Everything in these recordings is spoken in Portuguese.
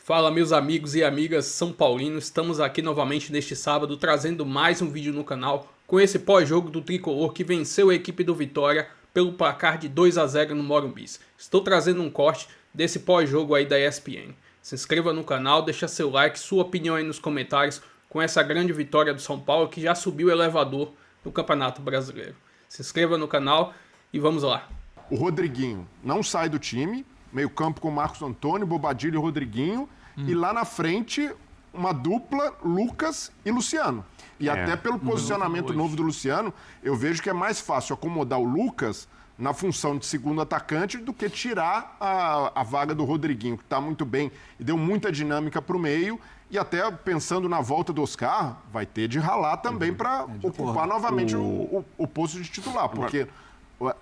Fala, meus amigos e amigas são paulinos, estamos aqui novamente neste sábado trazendo mais um vídeo no canal com esse pós-jogo do Tricolor que venceu a equipe do Vitória pelo placar de 2-0 no Morumbi. Estou trazendo um corte desse pós-jogo aí da ESPN. Se inscreva no canal, deixa seu like, sua opinião aí nos comentários com essa grande vitória do São Paulo que já subiu o elevador do Campeonato Brasileiro. Se inscreva no canal e vamos lá. O Rodriguinho não sai do time, meio campo com Marcos Antônio, Bobadilha e Rodriguinho. E lá na frente, uma dupla, Lucas e Luciano. E até pelo posicionamento novo do Luciano, eu vejo que é mais fácil acomodar o Lucas na função de segundo atacante do que tirar a vaga do Rodriguinho, que está muito bem e deu muita dinâmica para o meio. E até pensando na volta do Oscar, vai ter de ralar também para ocupar novamente o posto de titular. Porque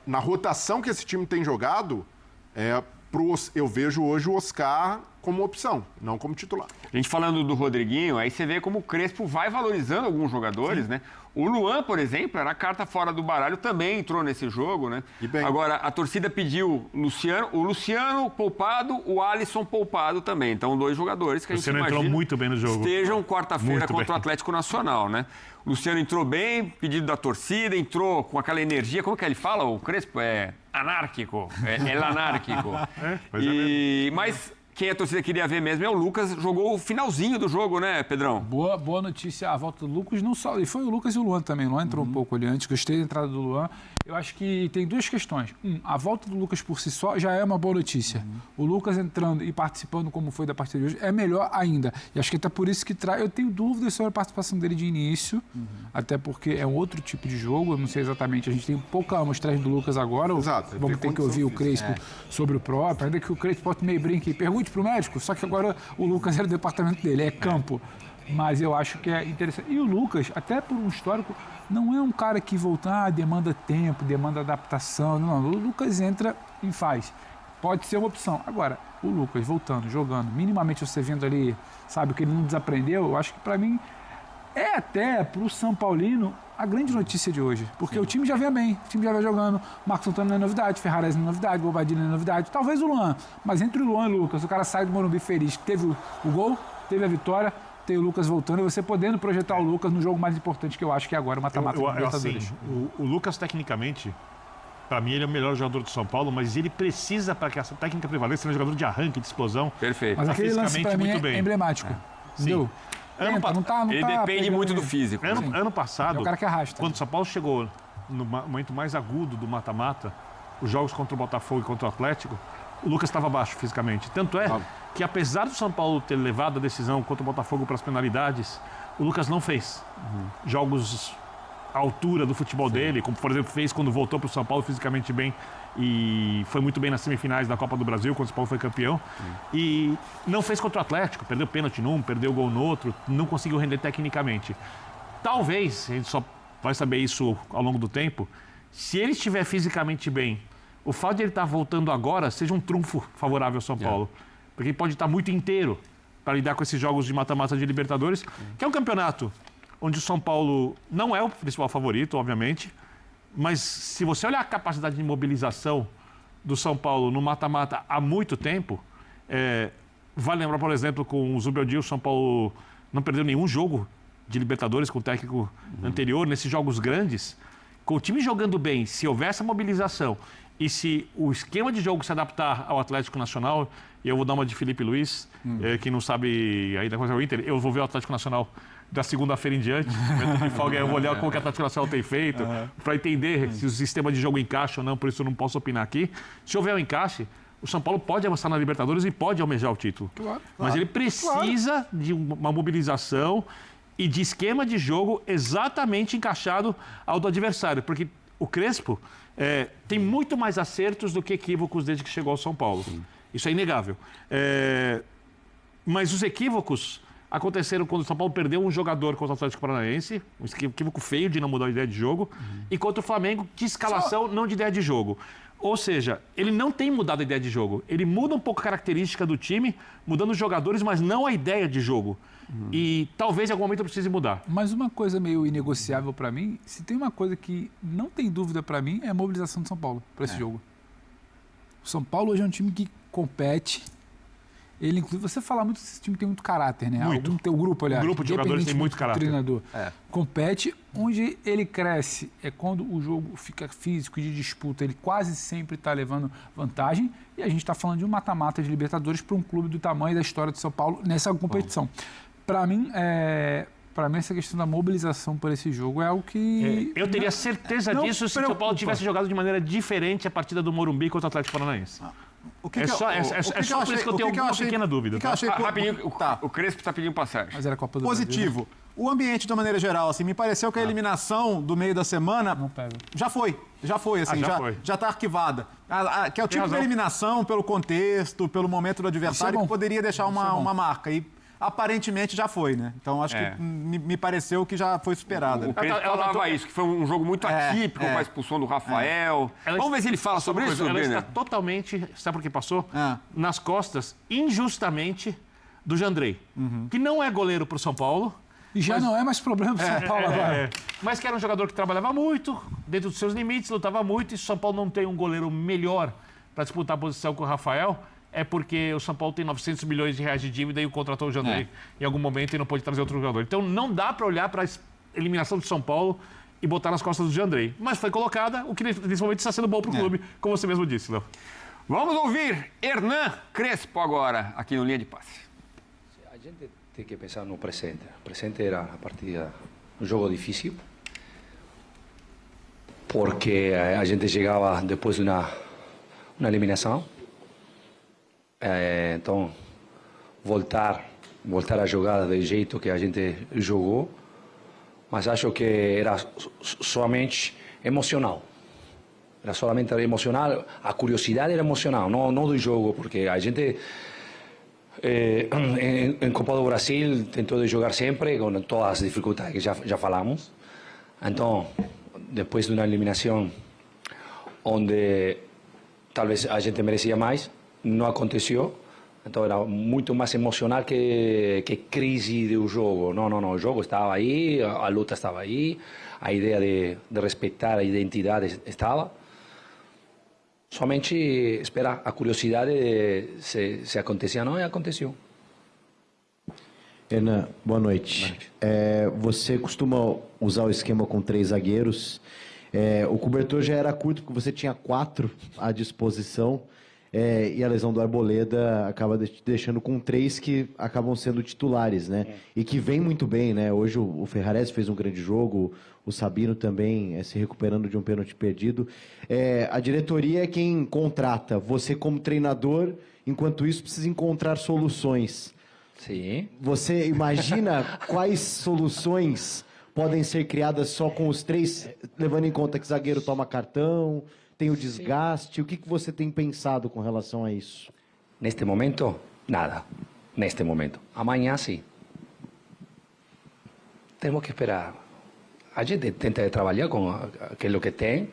na rotação que esse time tem jogado, eu vejo hoje o Oscar como opção, não como titular. A gente falando do Rodriguinho, aí você vê como o Crespo vai valorizando alguns jogadores, né? O Luan, por exemplo, era a carta fora do baralho, também entrou nesse jogo, né? E bem. Agora, a torcida pediu o Luciano poupado, o Alisson poupado também. Então, dois jogadores que a gente imagina entrou muito bem no jogo. Estejam quarta-feira Muito contra bem. o Atlético Nacional, né? O Luciano entrou bem, pedido da torcida, entrou com aquela energia. Como que ele fala? O Crespo é anárquico, é anárquico. Mas quem a torcida queria ver mesmo é o Lucas, jogou o finalzinho do jogo, né, Pedrão? Boa notícia, a volta do Lucas, não só, e foi o Lucas e o Luan também. O Luan entrou um pouco ali antes, gostei da entrada do Luan. Eu acho que tem duas questões. A volta do Lucas por si só já é uma boa notícia. O Lucas entrando e participando como foi da partida de hoje é melhor ainda. E acho que até por isso que eu tenho dúvidas sobre a participação dele de início, até porque é um outro tipo de jogo, eu não sei exatamente, a gente tem pouca amostragem do Lucas agora. Exato. Vamos ter que ouvir o Crespo sobre o próprio, ainda que o Crespo meio brinque e pergunte pro médico, só que agora o Lucas era o departamento dele, é campo. Mas eu acho que é interessante. E o Lucas, até por um histórico, não é um cara que volta, demanda tempo, demanda adaptação. Não, o Lucas entra e faz. Pode ser uma opção. Agora, o Lucas voltando, jogando, minimamente você vendo ali, sabe, que ele não desaprendeu, eu acho que para mim é até pro São Paulino a grande notícia de hoje. Porque o time já vem bem, o time já vai jogando. Marcos Antônio não é novidade, Ferrares não é novidade, Bobadilha não é novidade. Talvez o Luan, mas entre o Luan e o Lucas, o cara sai do Morumbi feliz. Teve o gol, teve a vitória, tem o Lucas voltando e você podendo projetar o Lucas no jogo mais importante que eu acho que é agora o mata-mata do Libertadores. Assim, o Lucas, tecnicamente, para mim, ele é o melhor jogador do São Paulo, mas ele precisa, para que essa técnica prevaleça, ser um jogador de arranque, de explosão. Perfeito. Mas aquele lance para mim é emblemático. Entendeu? Ele depende muito do físico. Ano passado, é o cara que arrasta. Quando o São Paulo chegou no momento mais agudo do mata-mata, os jogos contra o Botafogo e contra o Atlético, o Lucas estava baixo fisicamente. Tanto é que, apesar do São Paulo ter levado a decisão contra o Botafogo para as penalidades, o Lucas não fez jogos à altura do futebol dele, como, por exemplo, fez quando voltou para o São Paulo fisicamente bem e foi muito bem nas semifinais da Copa do Brasil, quando o São Paulo foi campeão. E não fez contra o Atlético, perdeu pênalti num, perdeu gol no outro, não conseguiu render tecnicamente. Talvez, a gente só vai saber isso ao longo do tempo, se ele estiver fisicamente bem, o fato de ele estar voltando agora seja um trunfo favorável ao São Paulo. Porque ele pode estar muito inteiro para lidar com esses jogos de mata-mata de Libertadores, que é um campeonato onde o São Paulo não é o principal favorito, obviamente, mas se você olhar a capacidade de mobilização do São Paulo no mata-mata há muito tempo, vale lembrar, por exemplo, com o Zubeldia, o São Paulo não perdeu nenhum jogo de Libertadores com o técnico anterior, nesses jogos grandes. Com o time jogando bem, se houver essa mobilização e se o esquema de jogo se adaptar ao Atlético Nacional, e eu vou dar uma de Felipe Luiz, quem não sabe ainda qual é o Inter, eu vou ver o Atlético Nacional da segunda-feira em diante, momento de folga, eu vou olhar como que o Atlético Nacional tem feito, para entender se o sistema de jogo encaixa ou não, por isso eu não posso opinar aqui. Se houver um encaixe, o São Paulo pode avançar na Libertadores e pode almejar o título. Mas ele precisa de uma mobilização e de esquema de jogo exatamente encaixado ao do adversário, porque o Crespo tem muito mais acertos do que equívocos desde que chegou ao São Paulo. Isso é inegável. Mas os equívocos aconteceram quando o São Paulo perdeu um jogador contra o Atlético Paranaense, um equívoco feio de não mudar a ideia de jogo, e contra o Flamengo, de escalação, não de ideia de jogo. Ou seja, ele não tem mudado a ideia de jogo. Ele muda um pouco a característica do time, mudando os jogadores, mas não a ideia de jogo. E talvez em algum momento precise mudar. Mas uma coisa meio inegociável para mim, se tem uma coisa que não tem dúvida para mim, é a mobilização do São Paulo para esse jogo. O São Paulo hoje é um time que compete, Ele, inclusive, você fala muito que esse time tem muito caráter, né? Muito. O grupo, aliás. O grupo de jogadores tem muito caráter. Treinador compete. Onde ele cresce é quando o jogo fica físico, de disputa. Ele quase sempre está levando vantagem. E a gente está falando de um mata-mata de Libertadores para um clube do tamanho da história de São Paulo nessa competição. Para mim, essa questão da mobilização por esse jogo é algo que... Eu teria certeza disso se o São Paulo tivesse jogado de maneira diferente a partida do Morumbi contra o Atlético Paranaense. Só por isso que eu tenho uma pequena dúvida. Rapidinho, o Crespo está pedindo passagem. Mas era Copa do Positivo. Brasil, né? O ambiente, de uma maneira geral, assim, me pareceu que a eliminação do meio da semana já foi, assim, já está arquivada. Que é o tipo de eliminação pelo contexto, pelo momento do adversário, que poderia deixar uma marca. E aparentemente já foi, né? Então acho que me pareceu que já foi superada. O Crespo falava isso, que foi um jogo muito atípico, com a expulsão do Rafael. Vamos ver se ele fala sobre isso, Ela está totalmente, sabe por que passou? Nas costas, injustamente, do Jandrei, que não é goleiro para o São Paulo. E já não é mais problema do São Paulo agora. Mas que era um jogador que trabalhava muito, dentro dos seus limites, lutava muito, e se o São Paulo não tem um goleiro melhor para disputar a posição com o Rafael, é porque o São Paulo tem 900 milhões de reais de dívida e contratou o Jandrei em algum momento e não pôde trazer outro jogador. Então não dá para olhar para a eliminação do São Paulo e botar nas costas do Jandrei. Mas foi colocada, o que nesse momento está sendo bom para o clube, como você mesmo disse, Léo. Vamos ouvir Hernan Crespo agora, aqui no Linha de Passe. A gente tem que pensar no presente. O presente era a partida, um jogo difícil, porque a gente chegava depois de uma eliminação. Então, voltar a jogar do jeito que a gente jogou, mas acho que era somente emocional. Era solamente emocional, a curiosidade era emocional, não do jogo, porque a gente em Copa do Brasil tentou de jogar sempre com todas as dificuldades que já falamos. Então, depois de uma eliminação onde talvez a gente merecia mais, não aconteceu. Então era muito mais emocional que crise do jogo. Não, o jogo estava aí, a luta estava aí, a ideia de respeitar a identidade estava. Somente esperar a curiosidade de se acontecia ou não, e aconteceu. Hernan, boa noite. Você costuma usar o esquema com 3 zagueiros. O cobertor já era curto, porque você tinha 4 à disposição. E a lesão do Arboleda acaba deixando com 3 que acabam sendo titulares, né? E que vem muito bem, né? Hoje o Ferrarese fez um grande jogo, o Sabino também se recuperando de um pênalti perdido. A diretoria é quem contrata. Você, como treinador, enquanto isso, precisa encontrar soluções. Sim. Você imagina quais soluções podem ser criadas só com os 3, levando em conta que zagueiro toma cartão, tem o desgaste? O que você tem pensado com relação a isso? Neste momento, nada. Neste momento. Amanhã, sim. Temos que esperar. A gente tenta trabalhar com aquilo que tem,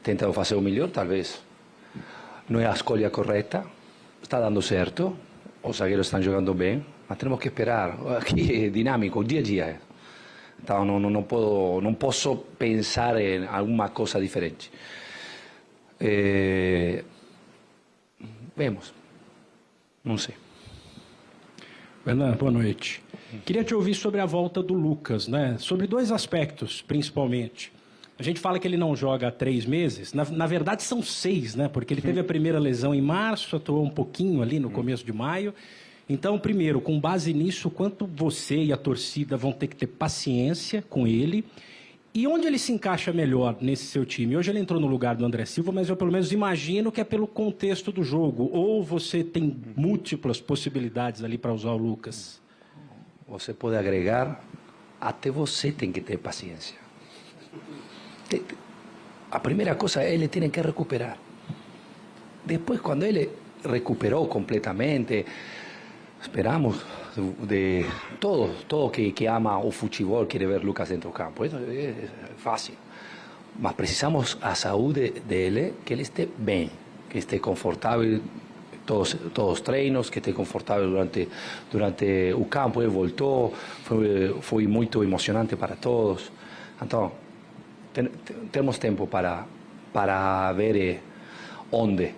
tenta fazer o melhor, talvez. Não é a escolha correta, está dando certo, os zagueiros estão jogando bem, mas temos que esperar. Aqui é dinâmico, dia a dia. Então, não posso pensar em alguma coisa diferente. Vemos. Não sei. Hernan, boa noite. Queria te ouvir sobre a volta do Lucas, né? Sobre 2 aspectos, principalmente. A gente fala que ele não joga há 3 meses. Na verdade, são 6, né? Porque ele teve a primeira lesão em março, atuou um pouquinho ali no começo de maio. Então, primeiro, com base nisso, quanto você e a torcida vão ter que ter paciência com ele? E onde ele se encaixa melhor nesse seu time? Hoje ele entrou no lugar do André Silva, mas eu pelo menos imagino que é pelo contexto do jogo. Ou você tem múltiplas possibilidades ali para usar o Lucas? Você pode agregar, até você tem que ter paciência. A primeira coisa, ele tem que recuperar. Depois, quando ele recuperou completamente, esperamos de todo que ama o futebol quer ver Lucas dentro do campo. Isso é fácil. Mas precisamos a saúde dele, que ele esteja bem, que esteja confortável todos os treinos, que esteja confortável durante o campo. Ele voltou, foi muito emocionante para todos. Então, temos tempo para ver onde.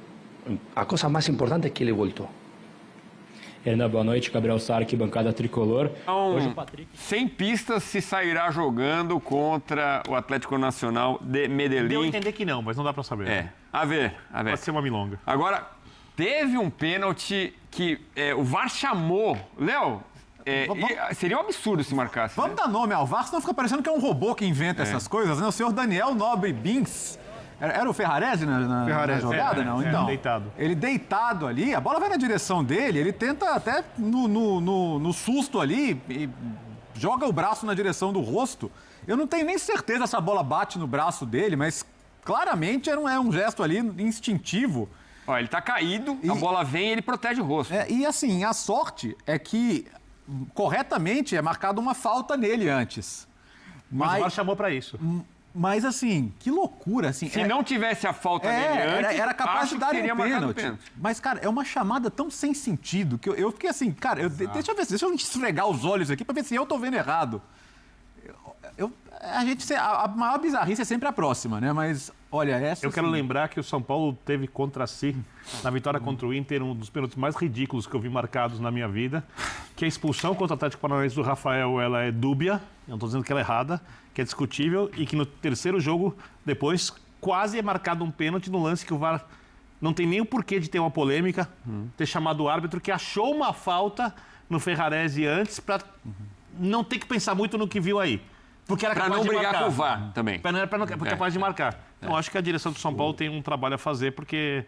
A coisa mais importante é que ele voltou. Renan, boa noite. Gabriel Sara aqui, bancada tricolor. Então, Hoje o Patrick... sem pistas se sairá jogando contra o Atlético Nacional de Medellín. Deu a entender que não, mas não dá pra saber. É, a ver. Pode ser uma milonga. Agora, teve um pênalti que o VAR chamou. Léo, seria um absurdo se marcasse. Vamos dar nome ao VAR, senão fica parecendo que é um robô que inventa essas coisas, né? O senhor Daniel Nobre Bins. Era o Ferrarese na jogada, não? Então, deitado. Ele deitado ali, a bola vai na direção dele, ele tenta até no susto ali e joga o braço na direção do rosto. Eu não tenho nem certeza se a bola bate no braço dele, mas claramente é um gesto ali instintivo. Ó, ele tá caído, a bola vem e ele protege o rosto. E assim, a sorte é que corretamente é marcada uma falta nele antes. Mas o VAR chamou pra isso. Mas assim, que loucura. Assim, se não tivesse a falta dele antes, era capaz de dar um pênalti. Mas, cara, é uma chamada tão sem sentido que eu fiquei assim, cara, deixa eu esfregar os olhos aqui pra ver se eu tô vendo errado. A maior bizarrice é sempre a próxima, né? Mas, olha, essa... Eu quero lembrar que o São Paulo teve contra si, na vitória contra o Inter, um dos pênaltis mais ridículos que eu vi marcados na minha vida, que a expulsão contra o Atlético Paranaense do Rafael, ela é dúbia, eu não estou dizendo que ela é errada, que é discutível, e que no terceiro jogo, depois, quase é marcado um pênalti no lance que o VAR não tem nem o porquê de ter uma polêmica, ter chamado o árbitro que achou uma falta no Ferrarese antes para não ter que pensar muito no que viu aí. Porque era capaz de marcar. Para não brigar com o VAR também. Porque é capaz de marcar. Então, acho que a direção do São Paulo tem um trabalho a fazer, porque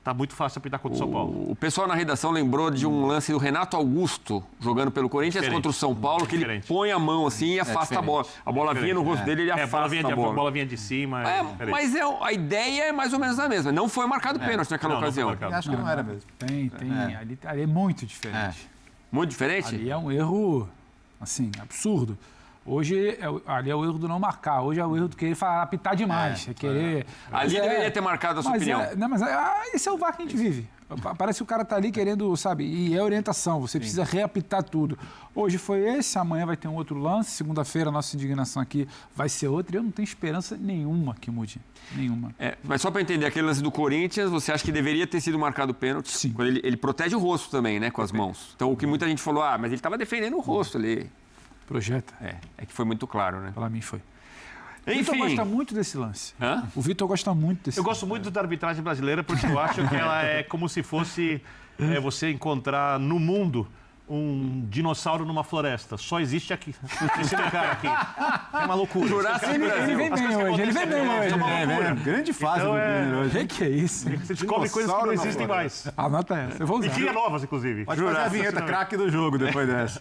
tá muito fácil apitar contra o São Paulo. O pessoal na redação lembrou de um lance do Renato Augusto, jogando pelo Corinthians contra o São Paulo, que ele põe a mão assim e afasta a bola. A bola vinha no rosto dele e ele afasta a bola. A bola vinha de cima. Mas a ideia é mais ou menos a mesma. Não foi marcado pênalti naquela ocasião. Acho que não era mesmo. Tem. Ali é muito diferente. Muito diferente? Ali é um erro, assim, absurdo. Hoje, ali é o erro do não marcar. Hoje é o erro do querer apitar demais. Querer... Ali deveria ter marcado a sua opinião. Esse é o VAR que a gente vive. Parece que o cara tá ali querendo, sabe, e é orientação. Você precisa reapitar tudo. Hoje foi esse, amanhã vai ter um outro lance. Segunda-feira a nossa indignação aqui vai ser outra. E eu não tenho esperança nenhuma que mude. Nenhuma. Mas só para entender, aquele lance do Corinthians, você acha que deveria ter sido marcado pênalti? Sim. Quando ele protege o rosto também, né, com as mãos. Então, o que muita gente falou, mas ele estava defendendo o rosto ali. Projeta. É que foi muito claro, né? Para mim foi. Enfim. O Vitor gosta muito desse lance. O Vitor gosta muito desse lance. Eu gosto muito da arbitragem brasileira porque eu acho que ela é como se fosse você encontrar no mundo um dinossauro numa floresta. Só existe aqui. Esse lugar aqui. É uma loucura. Ele vem bem hoje. É uma loucura. Grande fase do Bruno hoje. Que é isso? Você descobre coisas que não existem mais. Anota essa. Eu vou usar. E cria novas, inclusive. Pode fazer a vinheta craque do jogo depois dessa.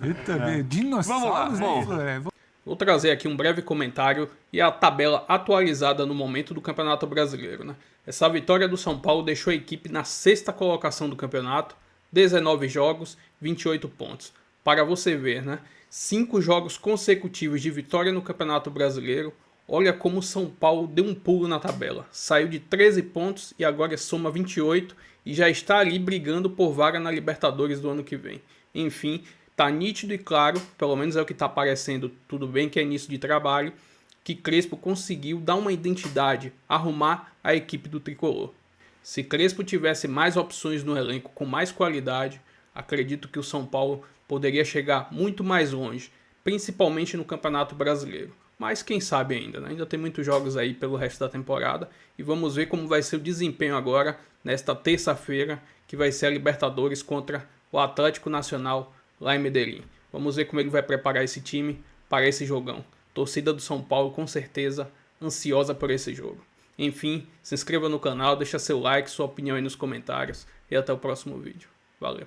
Dinossauros. Vamos lá. Vou trazer aqui um breve comentário e a tabela atualizada no momento do Campeonato Brasileiro, né? Essa vitória do São Paulo deixou a equipe na 6ª colocação do campeonato, 19 jogos, 28 pontos. Para você ver, né? 5 jogos consecutivos de vitória no Campeonato Brasileiro. Olha como o São Paulo deu um pulo na tabela. Saiu de 13 pontos e agora soma 28 e já está ali brigando por vaga na Libertadores do ano que vem. Enfim, tá nítido e claro, pelo menos é o que está aparecendo, tudo bem que é início de trabalho, que Crespo conseguiu dar uma identidade, arrumar a equipe do Tricolor. Se Crespo tivesse mais opções no elenco com mais qualidade, acredito que o São Paulo poderia chegar muito mais longe, principalmente no Campeonato Brasileiro. Mas quem sabe ainda, né? Ainda tem muitos jogos aí pelo resto da temporada e vamos ver como vai ser o desempenho agora, nesta terça-feira, que vai ser a Libertadores contra o Atlético Nacional lá em Medellín. Vamos ver como ele vai preparar esse time para esse jogão. Torcida do São Paulo, com certeza, ansiosa por esse jogo. Enfim, se inscreva no canal, deixa seu like, sua opinião aí nos comentários e até o próximo vídeo. Valeu!